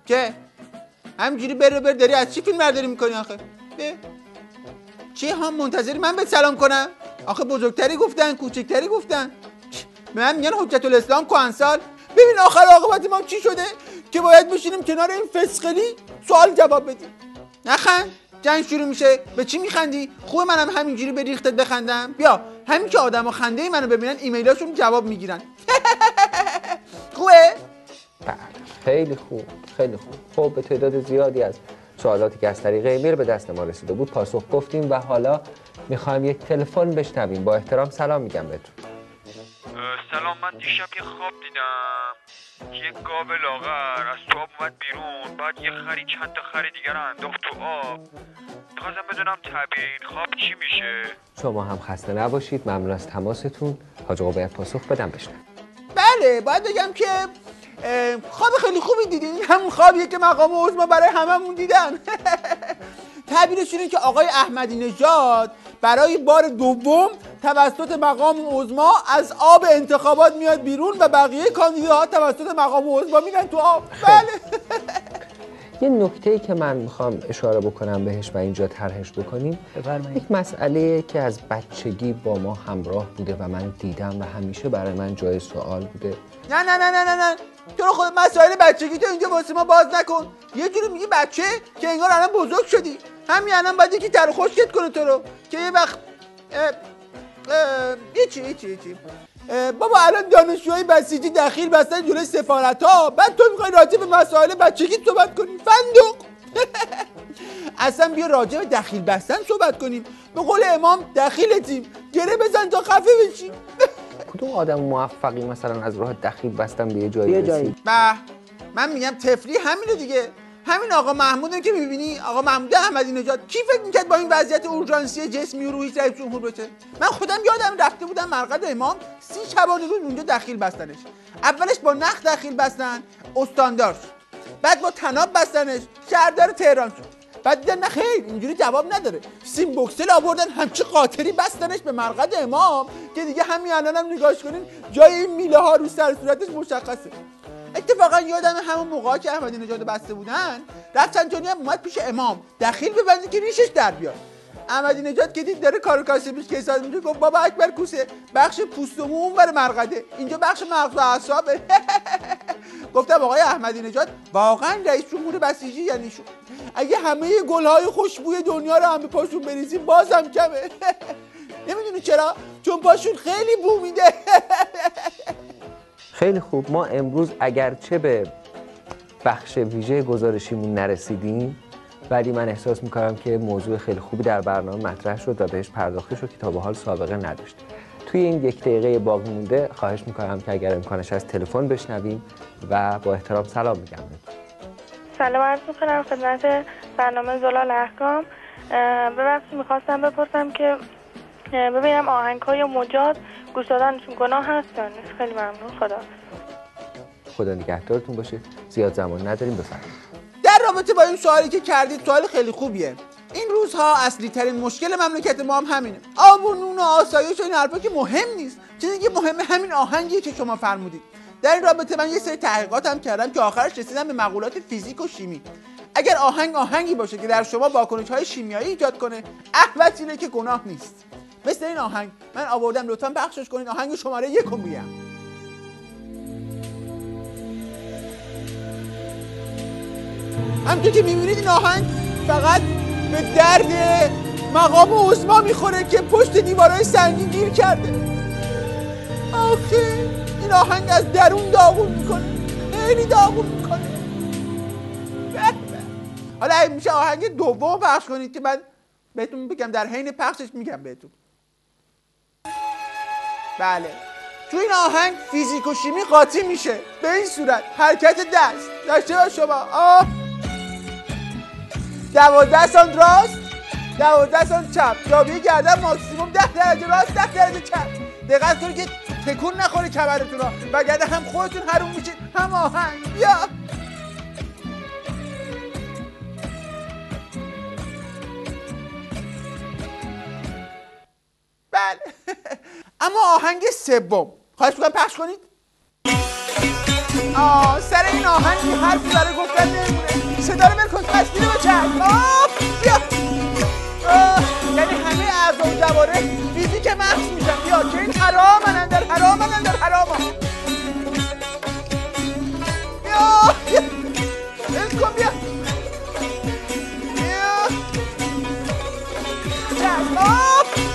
چه؟ همینجوری بر داری از چی فیلم برداری میکنی آخه؟ چی هم منتظری من بهت سلام کنم؟ آخه بزرگتری گفتن کوچکتری گفتن. به من میگن حجت الاسلام کهنسال. ببین آخر عاقبت ما چی شده که باید بشینیم کنار این فسقلی سوال جواب بدیم. نخند، جنگ شروع میشه. به چی میخندی؟ خوبه منم همینجوری به ریختت بخندم؟ بیا همین که آدما خنده منو ببینن ایمیلاشون جواب میگیرن. خوبه؟ خیلی خوب، خیلی خوب. خب به تعداد زیادی از سوالاتی که از طریق ایمیل به دست ما رسیده بود پاسخ گفتیم و حالا میخوایم یک تلفن بشنویم. با احترام سلام میگم بهتون. سلام، من دیشب یه خواب دیدم. یه گاو لاغر از تو آب اومد بیرون، بعد یه خری چند تا خر دیگر رو انداخت تو آب. میخواستم بدونم تعبیر این خواب چی میشه؟ شما هم خسته نباشید، ممنون از تماستون. حاج آقا باید پاسخ بدم بشنویم. بله باید بگم که خواب خیلی خوبی دیدین. همون خوابیه که مقام عظما برای هممون دیدن. تعبیرش اینه که آقای احمدی نژاد برای بار دوم توسط مقام عظما از آب انتخابات میاد بیرون و بقیه کاندیداها توسط مقام عظما میرن تو آب. بله. یه نکته‌ای که من میخوام اشاره بکنم بهش و اینجا طرحش بکنیم، بفرمایید. یک مسئله که از بچگی با ما همراه بوده و من دیدم و همیشه برای من جای سوال بوده. نه تو رو خود مسائل بچگی تو اینجا واسه ما باز نکن. یه جوری میگی بچه که انگار الان بزرگ شدی. همین الان باید یکی تر خشکت کنه تو رو که یه وقت هیچی بابا الان دانشجوهای بسیجی دخیل بستن جلوی سفارت‌ها، بعد تو میخوای راجع به مسائل بچگی صحبت کنی؟ فندق. اصلا بیا راجع به دخیل بستن صحبت کنیم. به قول امام دخیلتیم، گره بزن تا خفه بشیم. کدوم آدم موفقی مثلا از راه دخیل بستن به یه جایی رسید؟ من میگم تفلی همینه دیگه. همین آقا محمودو که میبینی، آقا محمود احمدی نژاد، کی فکر میکرد با این وضعیت اورژانسی جسمی و روحی رئیس جمهور بشه؟ من خودم یادم رفته بودم مرقد امام 30 شبانه روز اونجا دخیل بستنش. اولش با نخ دخیل بستن، استاندار شد. بعد با طناب بستنش، شهردار تهران شد. بعد دیدن نه خیر اینجوری جواب نداره، سیم بوکسل آوردن همچی قاطری بستنش به مرقد امام که دیگه همین الانم نگاهش کنین جای این میله ها رو سر صورتش مشخصه. اتفاقا یادم همون موقعی که احمدی نژاد بسته بودن، رفسنجانی هم اومد پیش امام دخیل ببنده که ریشش در بیاد. احمدی نژاد که دید داره کارو کاسبیش کیساد میشه، گفت بابا اکبر کوسه، بخش پوست و مو اونور مرقده، اینجا بخش مغز و اعصابه. گفتم آقای احمدی نژاد واقعا رئیس جمهور بسیجی یعنی شو. اگه همه گل‌های خوشبوی دنیا رو هم به پاشون بریزیم بازم کمه. نمیدونی چرا؟ چون پاشون خیلی بو میده. خیلی خوب. ما امروز اگرچه به بخش ویژه گزارشیمون نرسیدیم، ولی من احساس میکنم که موضوع خیلی خوبی در برنامه مطرح شد و بهش پرداخته شد که تا به حال سابقه نداشت. توی این 1 دقیقه باقی مونده خواهش میکنم که اگر امکانش از تلفن بشنویم و با احترام سلام میگم بهتون. سلام عرض میکنم خدمت برنامه زلال احکام. ببخشید میخواستم بپرسم که ببینم آهنگ‌های مجاز گوش دادنشون گناه هست یا نیست؟ خیلی ممنون. خدا نگهدارتون باشه. زیاد زمان نداریم، بفرمایید. در رابطه با این سوالی که کردید سوال خیلی خوبیه. این روزها اصلی ترین مشکل مملکت ما هم همینه. آب و نون و آسایش و این حرفا که مهم نیست. چیزی که مهمه همین آهنگیه که شما فرمودید. در این رابطه من یه سری تحقیقات هم کردم که آخرش رسیدم به مقولات فیزیک و شیمی. اگر آهنگی باشه که در شما واکنش‌های شیمیایی ایجاد کنه، وسیله که گناه نیست. مثل این آهنگ من آوردم، لطفاً پخشش کنید. آهنگ شماره 1 رو میگم. همونطور که میبینید این آهنگ فقط به درد مقام عظما میخوره که پشت دیوارهای سنگی گیر کرده. آخه این آهنگ از درون داغون میکنه، خیلی داغون میکنه. حالا میشه آهنگ دوم پخش کنید که من بهتون بگم، در حین پخشش میگم بهتون. بله تو این آهنگ فیزیک و شیمی قاطی میشه به این صورت: حرکت دست داشته باش شما 12 سانت راست 12 سانت چپ، زاویه گردن ماکسیموم 10 درجه راست 10 درجه چپ. دقت کنید که تکون نخوره کمرتون ها، وگرنه هم خودتون حروم میشید هم آهنگ. بیا بله. اما آهنگ سوم خواهش می‌کنم پخش کنید. سر این آهنگی حرفی برای گفتن نمیمونه. صدا رو بکن، تصویر رو بچرد. بیا. یعنی همه اعضا و جواره فیزیک محض میشن. بیا که این حرامن اندر حرام. بیا بلد کن. بیا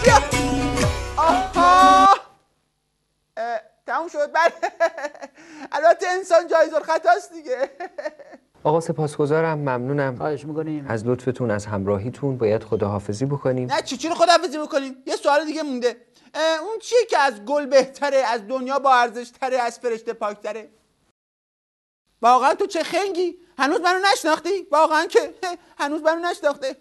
بیا. آها تموم شد. بله البته انسان جایز الخطاست دیگه. آقا سپاسگزارم، ممنونم. خواهش میکنیم از لطفتون، از همراهیتون. باید خداحافظی بکنیم. نه چی رو خداحافظی بکنیم؟ یه سوال دیگه مونده. اون چیه که از گل بهتره، از دنیا با ارزش تره، از فرشته پاکتره؟ واقعا تو چه خنگی؟ هنوز منو نشناختی؟ واقعا که هنوز منو نشناخته.